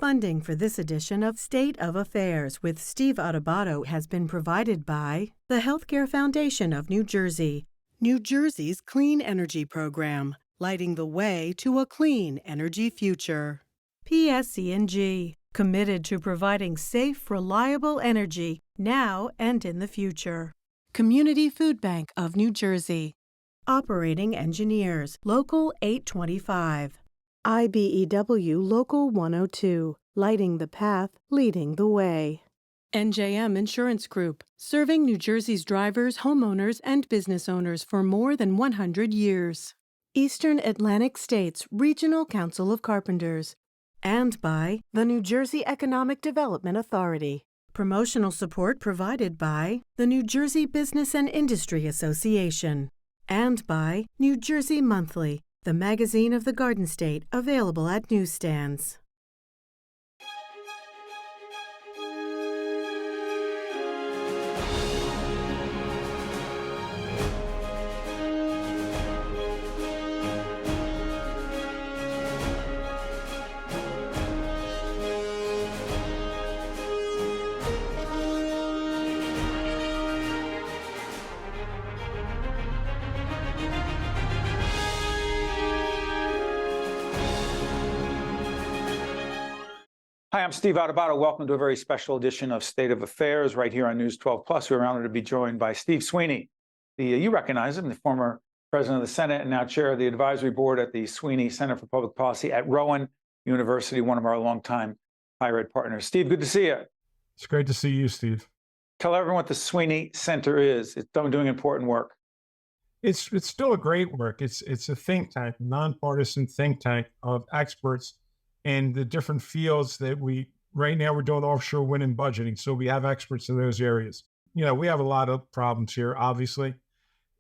Funding for this edition of State of Affairs with Steve Adubato has been provided by the Healthcare Foundation of New Jersey, New Jersey's Clean Energy Program, lighting the way to a clean energy future. PSC&G, committed to providing safe, reliable energy now and in the future. Community Food Bank of New Jersey. Operating Engineers, Local 825. IBEW Local 102, lighting the path, leading the way. NJM Insurance Group, serving New Jersey's drivers, homeowners, and business owners for more than 100 years. Eastern Atlantic States Regional Council of Carpenters. And by the New Jersey Economic Development Authority. Promotional support provided by the New Jersey Business and Industry Association. And by New Jersey Monthly, the magazine of the Garden State, available at newsstands. Hi, I'm Steve Adubato. Welcome to a very special edition of State of Affairs right here on News 12 Plus. We're honored to be joined by Steve Sweeney. You recognize him, the former president of the Senate and now chair of the advisory board at the Sweeney Center for Public Policy at Rowan University, one of our longtime higher ed partners. Steve, good to see you. It's great to see you, Steve. Tell everyone what the Sweeney Center is. It's doing important work. It's still a great work. It's a think tank, nonpartisan think tank of experts in the different fields that right now we're doing offshore wind and budgeting. So we have experts in those areas. You know, we have a lot of problems here, obviously,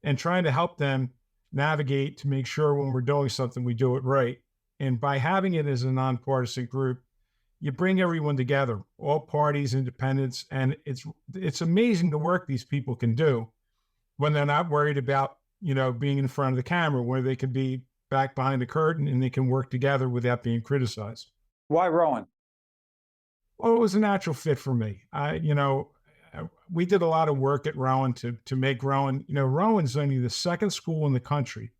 and trying to help them navigate to make sure when we're doing something, we do it right. And by having it as a nonpartisan group, you bring everyone together, all parties, independents, and it's amazing the work these people can do when they're not worried about, being in front of the camera, where they can be back behind the curtain and they can work together without being criticized. Why Rowan? Well, it was a natural fit for me. We did a lot of work at Rowan to make Rowan, Rowan's only the second school in the country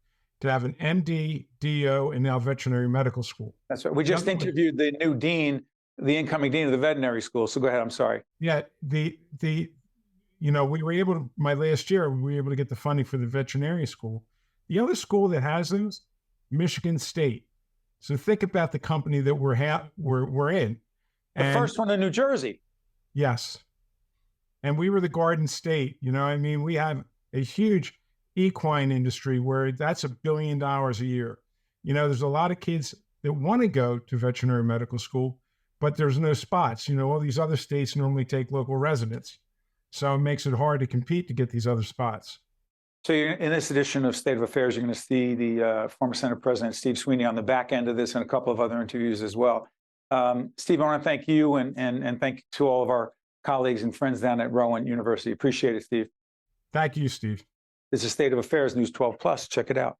to have an MD, DO, and now veterinary medical school. That's right. We just interviewed the new dean, the incoming dean of the veterinary school. So go ahead. I'm sorry. Yeah. We were able to, my last year, we were able to get the funding for the veterinary school. The other school that has those, Michigan State. So think about the company that we're in. The first one in New Jersey. Yes. And we were the Garden State. We have a huge equine industry where that's $1 billion a year. There's a lot of kids that want to go to veterinary medical school, but there's no spots. All these other states normally take local residents. So it makes it hard to compete to get these other spots. So in this edition of State of Affairs, you're going to see the former Senate President Steve Sweeney on the back end of this and a couple of other interviews as well. Steve, I want to thank you and thank you to all of our colleagues and friends down at Rowan University. Appreciate it, Steve. Thank you, Steve. This is State of Affairs, News 12 Plus. Check it out.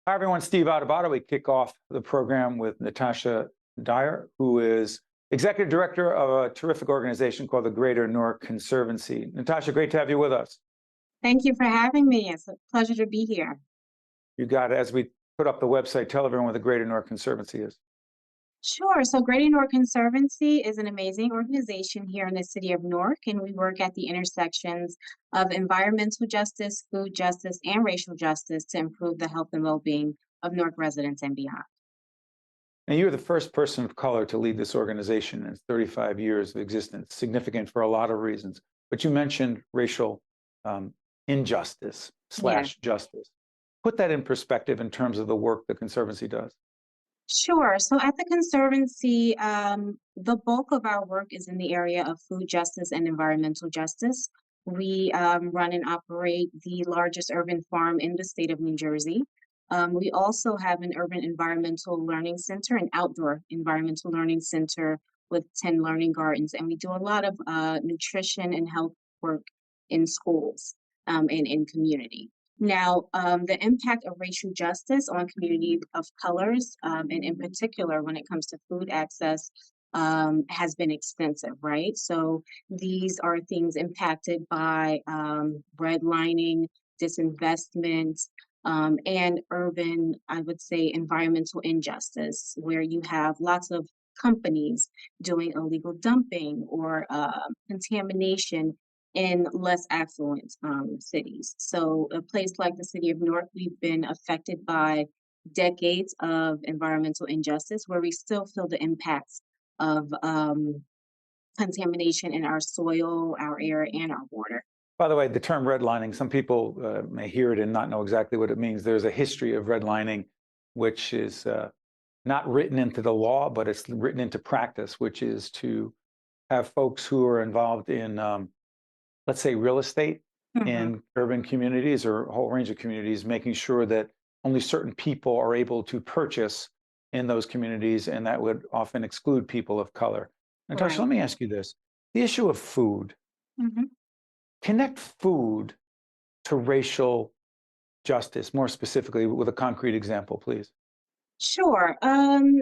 Hi, everyone. Steve Adubato. We kick off the program with Natasha Dyer, who is Executive Director of a terrific organization called the Greater Newark Conservancy. Natasha, great to have you with us. Thank you for having me. It's a pleasure to be here. You got it. As we put up the website, tell everyone what the Greater Newark Conservancy is. Sure. So Greater Newark Conservancy is an amazing organization here in the city of Newark, and we work at the intersections of environmental justice, food justice, and racial justice to improve the health and well-being of Newark residents and beyond. And you're the first person of color to lead this organization in its 35 years of existence, significant for a lot of reasons. But you mentioned racial injustice / justice. Put that in perspective in terms of the work the Conservancy does. Sure. So at the Conservancy, the bulk of our work is in the area of food justice and environmental justice. We run and operate the largest urban farm in the state of New Jersey. We also have an urban environmental learning center, an outdoor environmental learning center with 10 learning gardens. And we do a lot of nutrition and health work in schools and in community. Now, the impact of racial justice on communities of colors, and in particular when it comes to food access, has been extensive, right? So these are things impacted by redlining, disinvestment, and urban, I would say, environmental injustice, where you have lots of companies doing illegal dumping or contamination in less affluent cities. So, a place like the city of Newark, we've been affected by decades of environmental injustice where we still feel the impacts of contamination in our soil, our air, and our water. By the way, the term redlining, some people may hear it and not know exactly what it means. There's a history of redlining, which is not written into the law, but it's written into practice, which is to have folks who are involved in, let's say, real estate Mhm. in urban communities or a whole range of communities, making sure that only certain people are able to purchase in those communities, and that would often exclude people of color. Natasha, Right. let me ask you this. The issue of food, Mhm. connect food to racial justice, more specifically with a concrete example, please. Sure.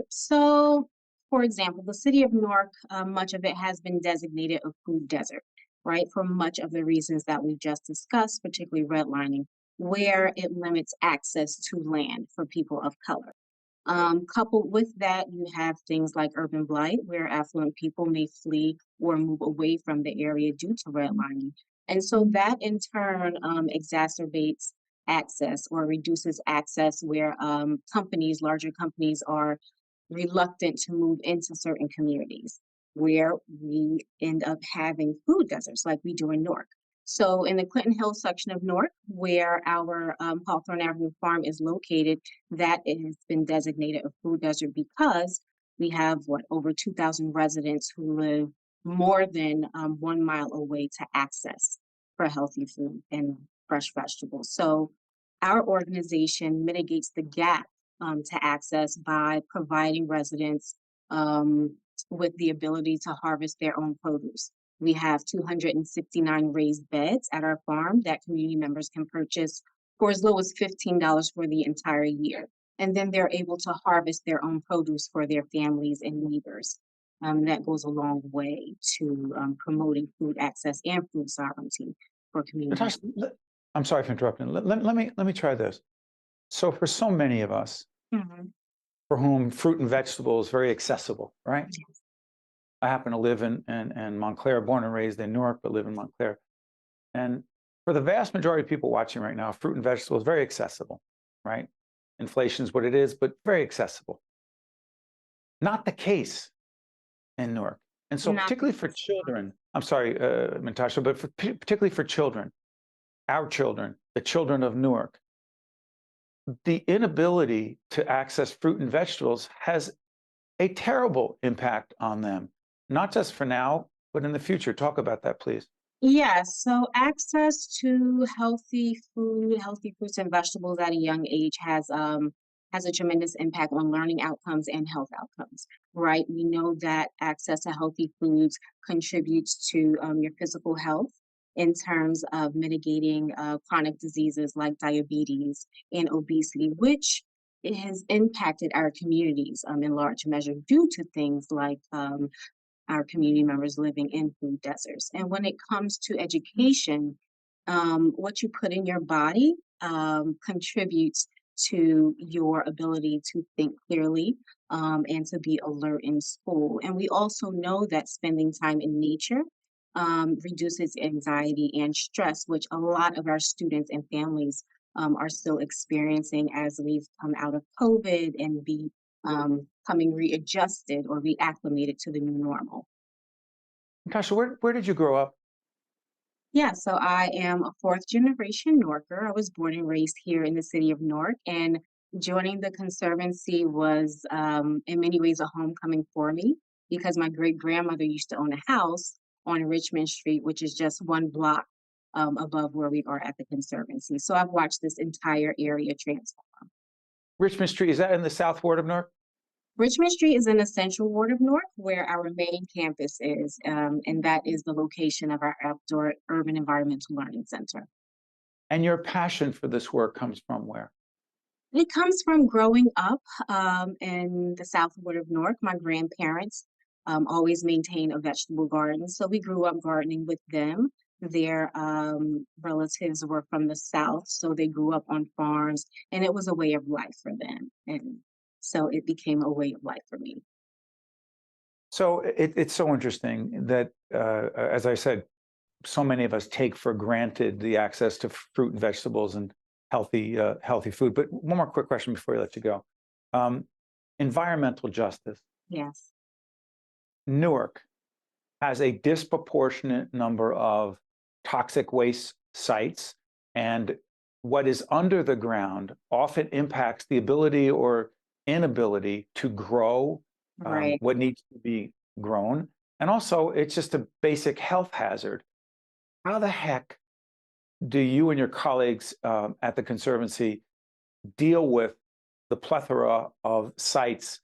So, for example, the city of Newark, much of it has been designated a food desert, right? For much of the reasons that we just discussed, particularly redlining, where it limits access to land for people of color. Coupled with that, you have things like urban blight, where affluent people may flee or move away from the area due to redlining. And so that in turn exacerbates access or reduces access where companies, larger companies, are reluctant to move into certain communities where we end up having food deserts like we do in Newark. So, in the Clinton Hill section of Newark, where our Hawthorne Avenue farm is located, that it has been designated a food desert because we have what over 2,000 residents who live more than 1 mile away to access for healthy food and fresh vegetables. So our organization mitigates the gap to access by providing residents um, with the ability to harvest their own produce. We have 269 raised beds at our farm that community members can purchase for as low as $15 for the entire year. And then they're able to harvest their own produce for their families and neighbors. That goes a long way to promoting food access and food sovereignty for communities. Natasha, I'm sorry for interrupting. Let me try this. So for so many of us Mhm. for whom fruit and vegetable is very accessible, right? I happen to live in Montclair, born and raised in Newark, but live in Montclair. And for the vast majority of people watching right now, fruit and vegetable is very accessible, right? Inflation is what it is, but very accessible. Not the case in Newark. And so Not particularly for children, I'm sorry, Natasha, but particularly for children, our children, the children of Newark, the inability to access fruit and vegetables has a terrible impact on them, not just for now, but in the future. Talk about that, please. Yes, so access to healthy food, healthy fruits and vegetables at a young age has a tremendous impact on learning outcomes and health outcomes, right? We know that access to healthy foods contributes to your physical health in terms of mitigating chronic diseases like diabetes and obesity, which it has impacted our communities in large measure due to things like our community members living in food deserts. And when it comes to education, what you put in your body contributes to your ability to think clearly and to be alert in school. And we also know that spending time in nature reduces anxiety and stress, which a lot of our students and families are still experiencing as we've come out of COVID and be coming readjusted or reacclimated to the new normal. Natasha, where did you grow up? Yeah, so I am a fourth generation Norker. I was born and raised here in the city of Newark, and joining the Conservancy was, in many ways, a homecoming for me because my great grandmother used to own a house on Richmond Street, which is just one block above where we are at the Conservancy. So I've watched this entire area transform. Richmond Street, is that in the South Ward of Newark? Richmond Street is in the central ward of Newark, where our main campus is, and that is the location of our outdoor urban environmental learning center. And your passion for this work comes from where? It comes from growing up in the southward of Newark. My grandparents always maintained a vegetable garden, so we grew up gardening with them. Their relatives were from the south, so they grew up on farms, and it was a way of life for them. And so it became a way of life for me. So it's so interesting that, as I said, so many of us take for granted the access to fruit and vegetables and healthy food. But one more quick question before I let you go. Um, Environmental justice. Yes. Newark has a disproportionate number of toxic waste sites, and what is under the ground often impacts the ability or inability to grow Right. what needs to be grown. And also, it's just a basic health hazard. How the heck do you and your colleagues at the Conservancy deal with the plethora of sites,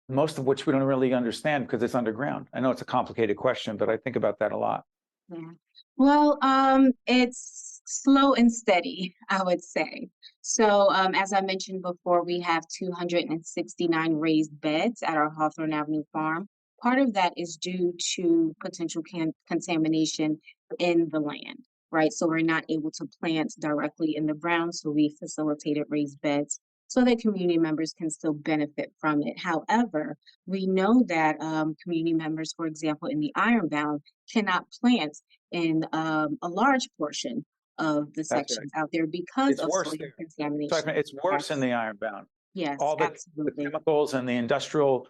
most of which we don't really understand because it's underground? I know it's a complicated question, but I think about that a lot. Yeah. Well, it's slow and steady, I would say. So, as I mentioned before, we have 269 raised beds at our Hawthorne Avenue farm. Part of that is due to potential contamination in the land, right? So we're not able to plant directly in the ground, so we facilitated raised beds so that community members can still benefit from it. However, we know that community members, for example, in the Ironbound, cannot plant in a large portion of the That's right. sections out there because It's of worse soil there. contamination. It's worse in Yes, the Ironbound. yes, All the absolutely. chemicals and the industrial,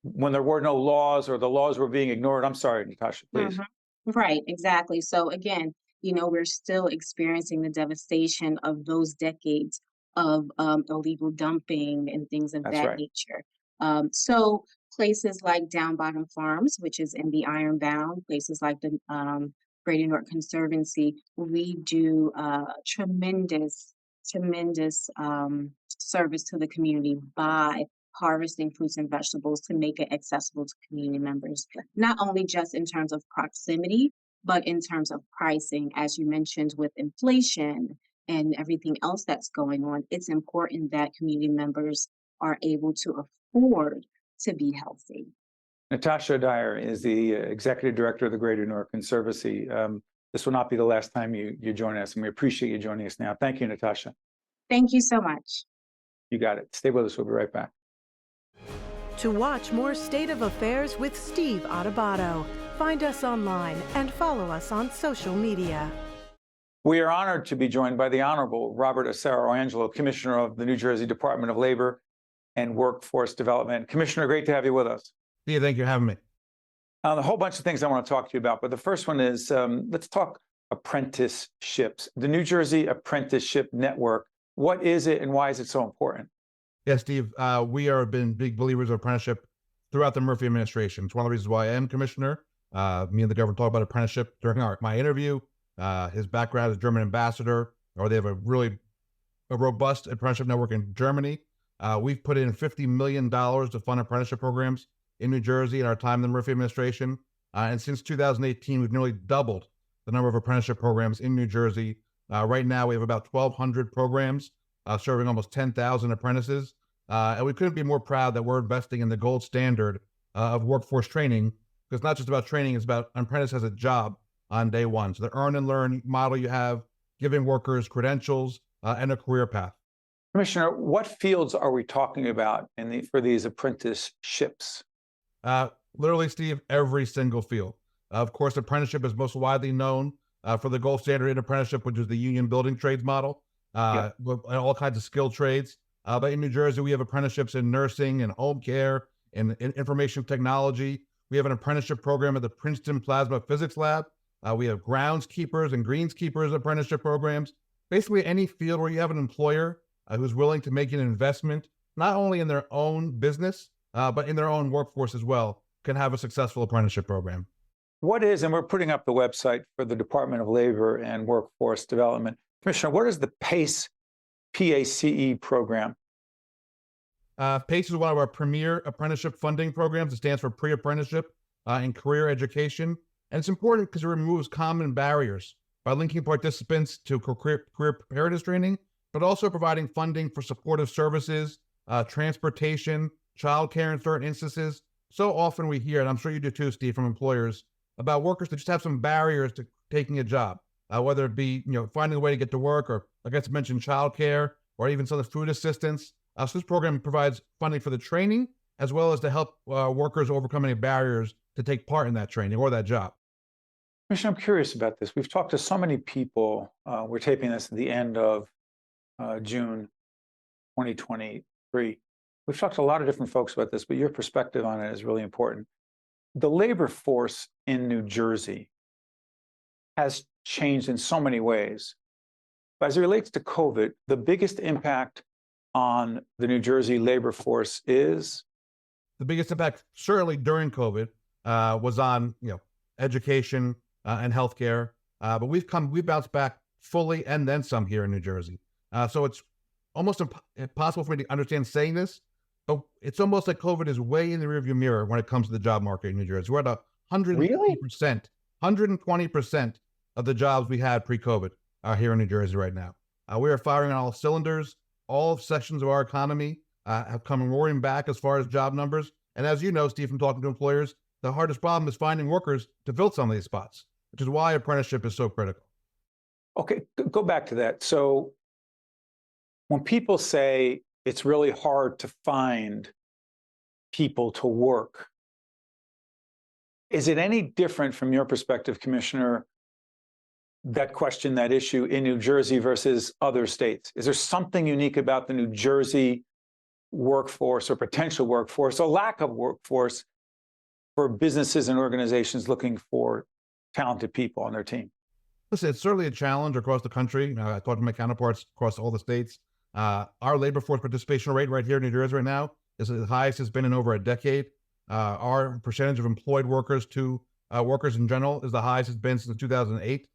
when there were no laws or the laws were being ignored. I'm sorry, Natasha, please. Mhm. Right, exactly. So again, we're still experiencing the devastation of those decades of illegal dumping and things of That's that right. nature. So places like Down Bottom Farms, which is in the Ironbound, places like the Greater Newark Conservancy, we do tremendous service to the community by harvesting fruits and vegetables to make it accessible to community members, not only just in terms of proximity, but in terms of pricing. As you mentioned, with inflation and everything else that's going on, it's important that community members are able to afford to be healthy. Natasha Dyer is the executive director of the Greater Newark Conservancy. This will not be the last time you join us, and we appreciate you joining us now. Thank you, Natasha. Thank you so much. You got it. Stay with us. We'll be right back. To watch more State of Affairs with Steve Adubato, find us online and follow us on social media. We are honored to be joined by the Honorable Robert Asaro-Angelo, Commissioner of the New Jersey Department of Labor and Workforce Development. Commissioner, great to have you with us. Yeah, thank you for having me. A whole bunch of things I want to talk to you about, but the first one is let's talk apprenticeships. The New Jersey Apprenticeship Network. What is it and why is it so important? Yeah, Steve, we have been big believers of apprenticeship throughout the Murphy administration. It's one of the reasons why I am commissioner. Me and the governor talked about apprenticeship during my interview. His background as German ambassador, or they have a robust apprenticeship network in Germany. We've put in $50 million to fund apprenticeship programs in New Jersey in our time in the Murphy administration. And since 2018, we've nearly doubled the number of apprenticeship programs in New Jersey. Right now, we have about 1,200 programs serving almost 10,000 apprentices. And we couldn't be more proud that we're investing in the gold standard of workforce training, because it's not just about training, it's about an apprentice has a job on day one. So the earn and learn model you have, giving workers credentials and a career path. Commissioner, what fields are we talking about for these apprenticeships? Literally, Steve, every single field. Of course, apprenticeship is most widely known for the gold standard in apprenticeship, which is the union building trades model, with all kinds of skilled trades. But in New Jersey, we have apprenticeships in nursing and home care and in information technology. We have an apprenticeship program at the Princeton Plasma Physics Lab. We have groundskeepers and greenskeepers apprenticeship programs. Basically, any field where you have an employer who's willing to make an investment, not only in their own business, but in their own workforce as well, can have a successful apprenticeship program. What is, and we're putting up the website for the Department of Labor and Workforce Development. Commissioner, what is the PACE, P-A-C-E program? PACE is one of our premier apprenticeship funding programs. It stands for pre-apprenticeship and career education. And it's important because it removes common barriers by linking participants to career preparedness training, but also providing funding for supportive services, transportation, childcare in certain instances. So often we hear, and I'm sure you do too, Steve, from employers, about workers that just have some barriers to taking a job, whether it be finding a way to get to work, or like I mentioned, childcare, or even some of the food assistance. So this program provides funding for the training, as well as to help workers overcome any barriers to take part in that training or that job. Commissioner, I'm curious about this. We've talked to so many people. We're taping this at the end of June 2023. We've talked to a lot of different folks about this, but your perspective on it is really important. The labor force in New Jersey has changed in so many ways. But as it relates to COVID, the biggest impact on the New Jersey labor force is? The biggest impact, certainly during COVID, was on education and healthcare. But we've bounced back fully and then some here in New Jersey. So it's almost impossible for me to understand saying this, but it's almost like COVID is way in the rearview mirror when it comes to the job market in New Jersey. We're at 120%, 120% of the jobs we had pre-COVID are here in New Jersey right now. We are firing on all cylinders. All sections of our economy have come roaring back as far as job numbers. And as you know, Steve, from talking to employers, the hardest problem is finding workers to fill some of these spots, which is why apprenticeship is so critical. Okay, go back to that. So when people say it's really hard to find people to work, is it any different from your perspective, Commissioner, that question, that issue in New Jersey versus other states? Is there something unique about the New Jersey workforce or potential workforce, or lack of workforce, for businesses and organizations looking for talented people on their team? Listen, it's certainly a challenge across the country. I talked to my counterparts across all the states. Our labor force participation rate right here in New Jersey right now is the highest it's been in over a decade. Our percentage of employed workers to workers in general is the highest it's been since 2008.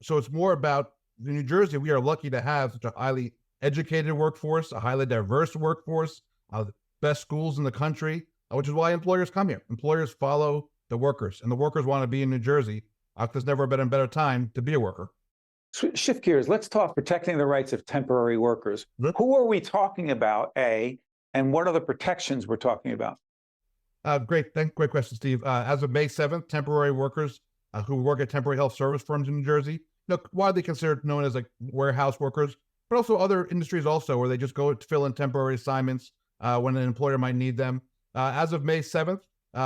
So it's more about New Jersey. We are lucky to have such a highly educated workforce, a highly diverse workforce, the best schools in the country, which is why employers come here. Employers follow the workers, and the workers want to be in New Jersey. There's never been a better time to be a worker. Shift gears. Let's talk protecting the rights of temporary workers. Who are we talking about, A, and what are the protections we're talking about? Great question, Steve. As of May 7th, temporary workers who work at temporary health service firms in New Jersey, widely considered known as like warehouse workers, but also other industries also where they just go to fill in temporary assignments when an employer might need them. As of May 7th,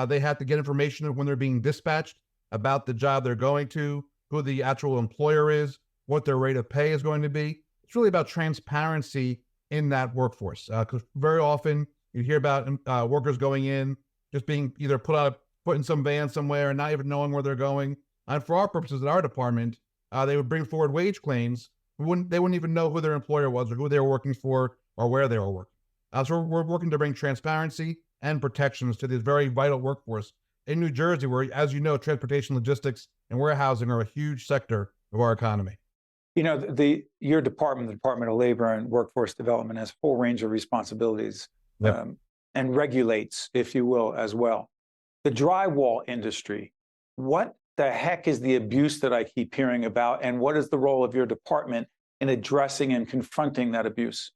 they have to get information when they're being dispatched about the job they're going to, who the actual employer is, what their rate of pay is going to be. It's really about transparency in that workforce. Because very often you hear about workers going in, just being either put in some van somewhere and not even knowing where they're going. And for our purposes in our department, they would bring forward wage claims. They wouldn't even know who their employer was or who they were working for or where they were working. So we're working to bring transparency and protections to this very vital workforce in New Jersey, where, as you know, transportation, logistics, and warehousing are a huge sector of our economy. Your department, the Department of Labor and Workforce Development, has a whole range of responsibilities and regulates, if you will, as well. The drywall industry, what the heck is the abuse that I keep hearing about, and what is the role of your department in addressing and confronting that abuse?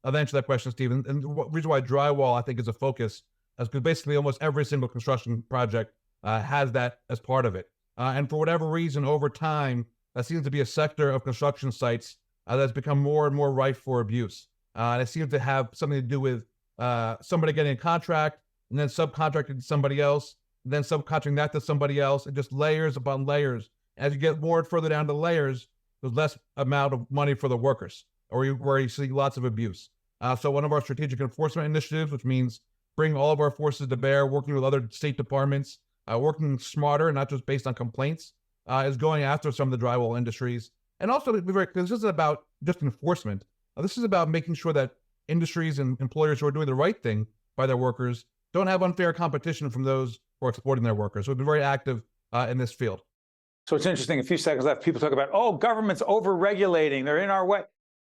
I'll answer that question, Stephen. And the reason why drywall, I think, is a focus is because basically almost every single construction project has that as part of it. And for whatever reason, over time, that seems to be a sector of construction sites that's become more and more rife for abuse. And it seems to have something to do with somebody getting a contract and then subcontracting to somebody else, and then subcontracting that to somebody else, and just layers upon layers. As you get more and further down the layers, there's less amount of money for the workers, where you see lots of abuse. So one of our strategic enforcement initiatives, which means bring all of our forces to bear, working with other state departments, working smarter, not just based on complaints, is going after some of the drywall industries. And also, because this isn't about just enforcement. This is about making sure that industries and employers who are doing the right thing by their workers don't have unfair competition from those who are exploiting their workers. So we've been very active in this field. So it's interesting, a few seconds left, people talk about, government's over-regulating, they're in our way.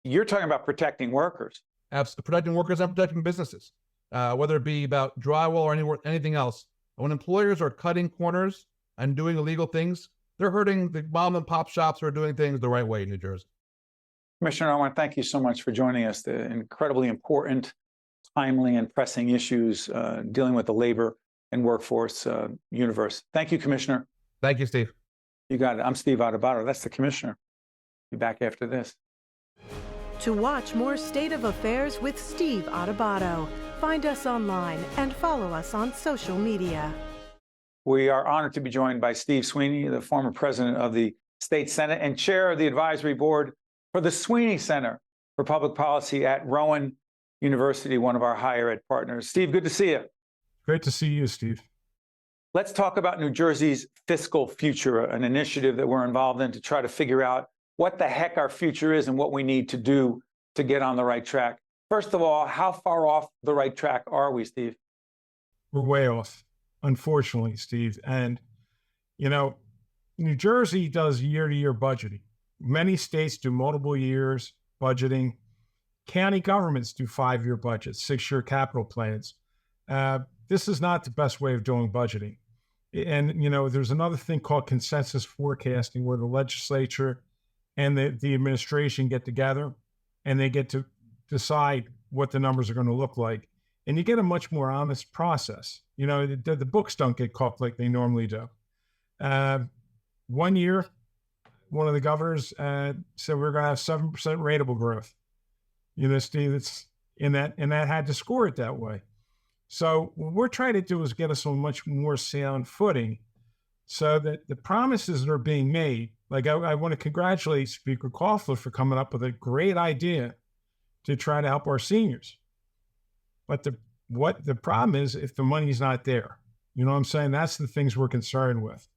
You're talking about protecting workers. Absolutely. Protecting workers and protecting businesses, whether it be about drywall or anything else. When employers are cutting corners and doing illegal things, they're hurting the mom and pop shops who are doing things the right way in New Jersey. Commissioner, I want to thank you so much for joining us. The incredibly important, timely, and pressing issues dealing with the labor and workforce universe. Thank you, Commissioner. Thank you, Steve. You got it. I'm Steve Adubato. That's the Commissioner. Be back after this. To watch more State of Affairs with Steve Adubato, find us online and follow us on social media. We are honored to be joined by Steve Sweeney, the former president of the State Senate and chair of the advisory board for the Sweeney Center for Public Policy at Rowan University, one of our higher ed partners. Steve, good to see you. Great to see you, Steve. Let's talk about New Jersey's fiscal future, an initiative that we're involved in to try to figure out what the heck our future is and what we need to do to get on the right track. First of all, how far off the right track are we, Steve? We're way off, unfortunately, Steve. And, you know, New Jersey does year-to-year budgeting. Many states do multiple years budgeting. County governments do 5-year budgets, 6-year capital plans. This is not the best way of doing budgeting. And, you know, there's another thing called consensus forecasting where the legislature and the administration get together and they get to decide what the numbers are going to look like. And you get a much more honest process. You know, the books don't get cooked like they normally do. 1 year, one of the governors said we're going to have 7% rateable growth. You know, Steve, it's and that had to score it that way. So what we're trying to do is get us on much more sound footing so that the promises that are being made, like I want to congratulate Speaker Koffler for coming up with a great idea to try to help our seniors. But the problem is if the money's not there, you know what I'm saying? That's the things we're concerned with.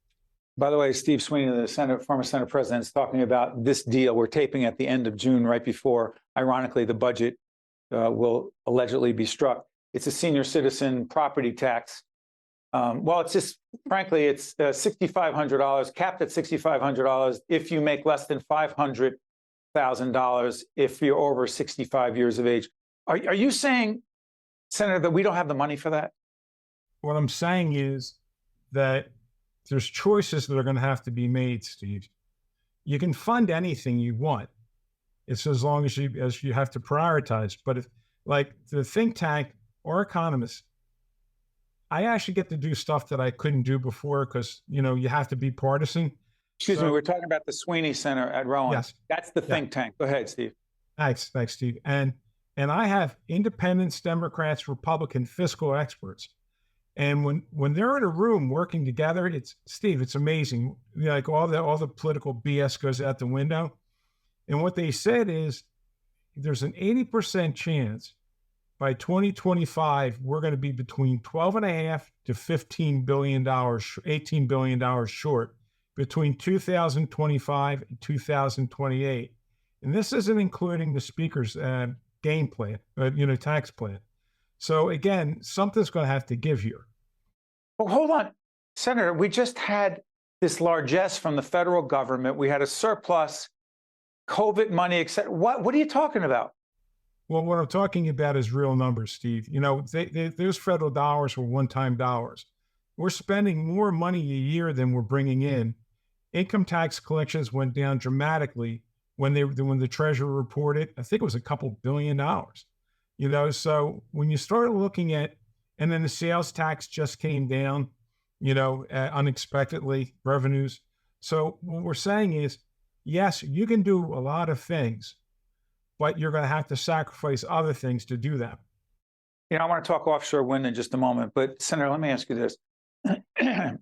By the way, Steve Sweeney, the former Senate president, is talking about this deal. We're taping at the end of June, right before, ironically, the budget will allegedly be struck. It's a senior citizen property tax. Well, it's just, frankly, it's $6,500, capped at $6,500 if you make less than $500,000 if you're over 65 years of age. Are you saying, Senator, that we don't have the money for that? What I'm saying is that there's choices that are going to have to be made, Steve. You can fund anything you want. It's as long as you have to prioritize. But if, like the think tank or economists, I actually get to do stuff that I couldn't do before because, you know, you have to be partisan. Excuse me, we're talking about the Sweeney Center at Rowan. Yes. That's the think tank. Go ahead, Steve. Thanks, Steve. And I have independents, Democrats, Republican fiscal experts. And when they're in a room working together, it's amazing. Like all the political BS goes out the window. And what they said is there's an 80% chance by 2025, we're going to be between $12.5 to $15 billion, $18 billion short between 2025 and 2028. And this isn't including the speaker's game plan, tax plan. So again, something's going to have to give here. Well, hold on, Senator, we just had this largesse from the federal government. We had a surplus, COVID money, et cetera. What are you talking about? Well, what I'm talking about is real numbers, Steve. You know, those federal dollars were one-time dollars. We're spending more money a year than we're bringing in. Income tax collections went down dramatically when the treasurer reported. I think it was a couple $2 billion. You know, so when you start looking at, and then the sales tax just came down, you know, unexpectedly, revenues. So what we're saying is, yes, you can do a lot of things, but you're going to have to sacrifice other things to do that. You know, I want to talk offshore wind in just a moment, but Senator, let me ask you this.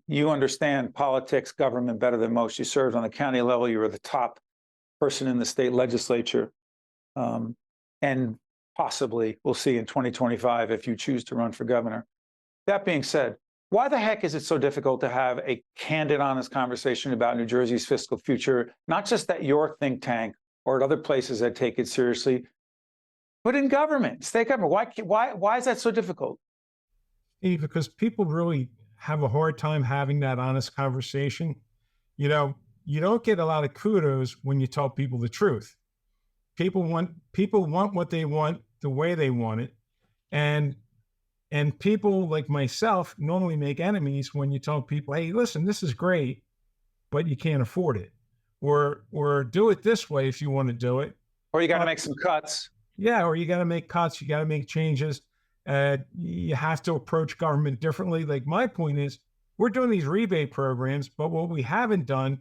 You understand politics, government better than most. You served on the county level. You were the top person in the state legislature. And possibly we'll see in 2025 if you choose to run for governor. That being said, why the heck is it so difficult to have a candid, honest conversation about New Jersey's fiscal future, not just at your think tank or at other places that take it seriously, but in government, state government? Why is that so difficult? Because people really have a hard time having that honest conversation. You know, you don't get a lot of kudos when you tell people the truth. People want what they want the way they want it. And people like myself normally make enemies when you tell people, hey, listen, this is great, but you can't afford it. Or do it this way if you want to do it. Or you got to make some cuts. Yeah, or you got to make cuts, you got to make changes. You have to approach government differently. Like my point is, we're doing these rebate programs, but what we haven't done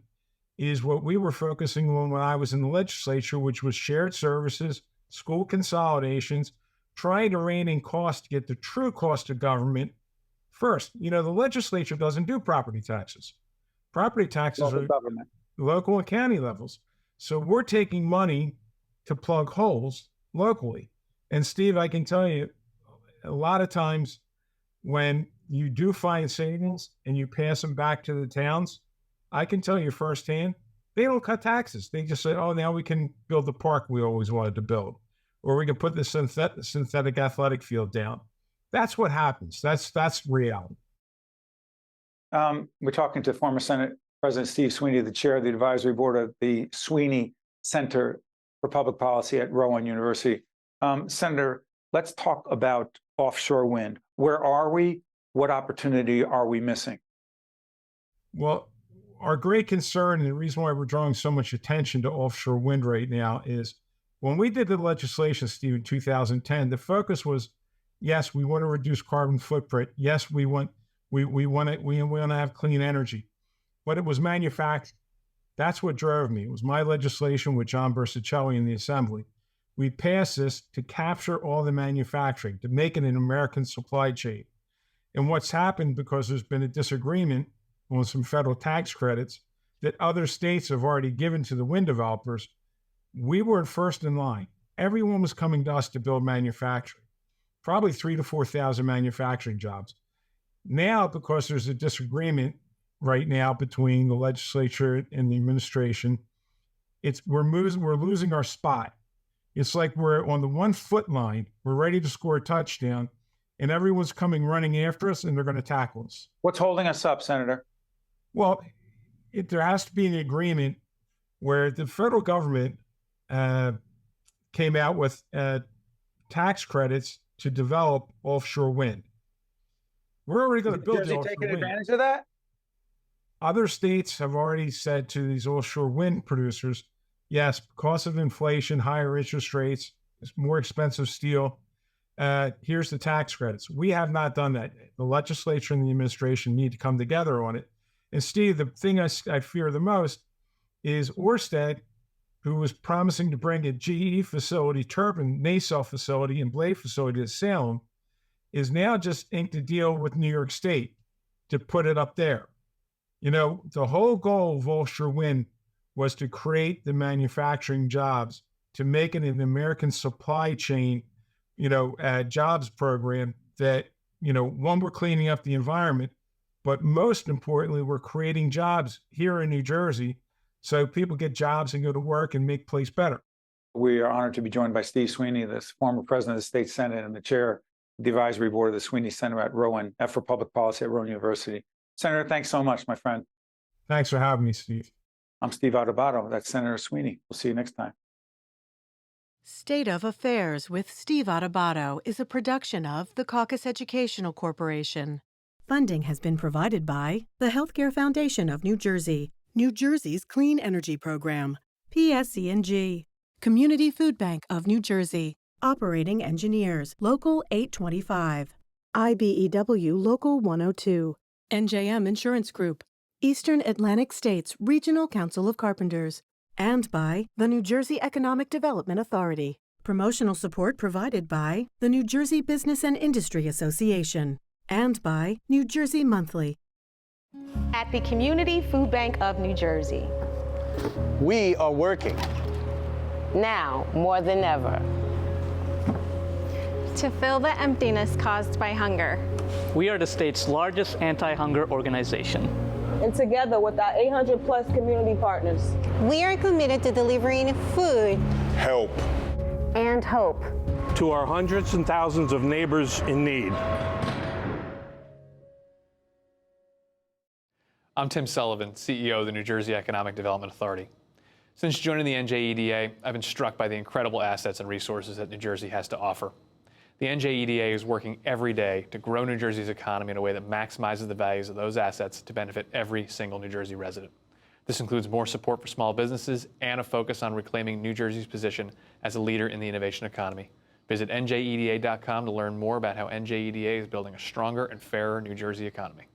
is what we were focusing on when I was in the legislature, which was shared services, school consolidations, trying to rein in costs to get the true cost of government first. You know, the legislature doesn't do property taxes. Property taxes are government. Local and county levels. So we're taking money to plug holes locally. And Steve, I can tell you, a lot of times when you do find savings and you pass them back to the towns, I can tell you firsthand, they don't cut taxes. They just say, oh, now we can build the park we always wanted to build, or we can put the synthetic athletic field down. That's what happens. That's reality. We're talking to former Senate President Steve Sweeney, the chair of the advisory board of the Sweeney Center for Public Policy at Rowan University. Senator, let's talk about offshore wind. Where are we? What opportunity are we missing? Well, our great concern, and the reason why we're drawing so much attention to offshore wind right now, is when we did the legislation, Steve, in 2010, the focus was, yes, we want to reduce carbon footprint. Yes, we want to have clean energy. But it was manufactured. That's what drove me. It was my legislation with John Bersacelli in the Assembly. We passed this to capture all the manufacturing, to make it an American supply chain. And what's happened, because there's been a disagreement on some federal tax credits that other states have already given to the wind developers, we were first in line. Everyone was coming to us to build manufacturing, probably 3,000 to 4,000 manufacturing jobs. Now, because there's a disagreement right now between the legislature and the administration, we're losing our spot. It's like we're on the 1 foot line, we're ready to score a touchdown, and everyone's coming running after us, and they're going to tackle us. What's holding us up, Senator? Well, there has to be an agreement where the federal government came out with tax credits to develop offshore wind. We're already going to build the offshore wind. Taking advantage of that? Other states have already said to these offshore wind producers, yes, because of inflation, higher interest rates, it's more expensive steel, here's the tax credits. We have not done that. The legislature and the administration need to come together on it. And Steve, the thing I fear the most is Ørsted, who was promising to bring a GE facility, turbine nacelle facility and blade facility to Salem, is now just inked a deal with New York State to put it up there. You know, the whole goal of offshore wind was to create the manufacturing jobs, to make it an American supply chain, jobs program that, one, we're cleaning up the environment, but most importantly, we're creating jobs here in New Jersey so people get jobs and go to work and make the place better. We are honored to be joined by Steve Sweeney, the former president of the state Senate and the chair of the advisory board of the Sweeney Center at Rowan, for Public Policy at Rowan University. Senator, thanks so much, my friend. Thanks for having me, Steve. I'm Steve Adubato. That's Senator Sweeney. We'll see you next time. State of Affairs with Steve Adubato is a production of the Caucus Educational Corporation. Funding has been provided by the Healthcare Foundation of New Jersey, New Jersey's Clean Energy Program, PSC&G, Community Food Bank of New Jersey, Operating Engineers, Local 825, IBEW Local 102, NJM Insurance Group, Eastern Atlantic States Regional Council of Carpenters, and by the New Jersey Economic Development Authority. Promotional support provided by the New Jersey Business and Industry Association and by New Jersey Monthly. At the Community Food Bank of New Jersey, we are working now more than ever to fill the emptiness caused by hunger. We are the state's largest anti-hunger organization. And together with our 800+ community partners, we are committed to delivering food, help, and hope to our hundreds and thousands of neighbors in need. I'm Tim Sullivan, CEO of the New Jersey Economic Development Authority. Since joining the NJEDA, I've been struck by the incredible assets and resources that New Jersey has to offer. The NJEDA is working every day to grow New Jersey's economy in a way that maximizes the values of those assets to benefit every single New Jersey resident. This includes more support for small businesses and a focus on reclaiming New Jersey's position as a leader in the innovation economy. Visit njeda.com to learn more about how NJEDA is building a stronger and fairer New Jersey economy.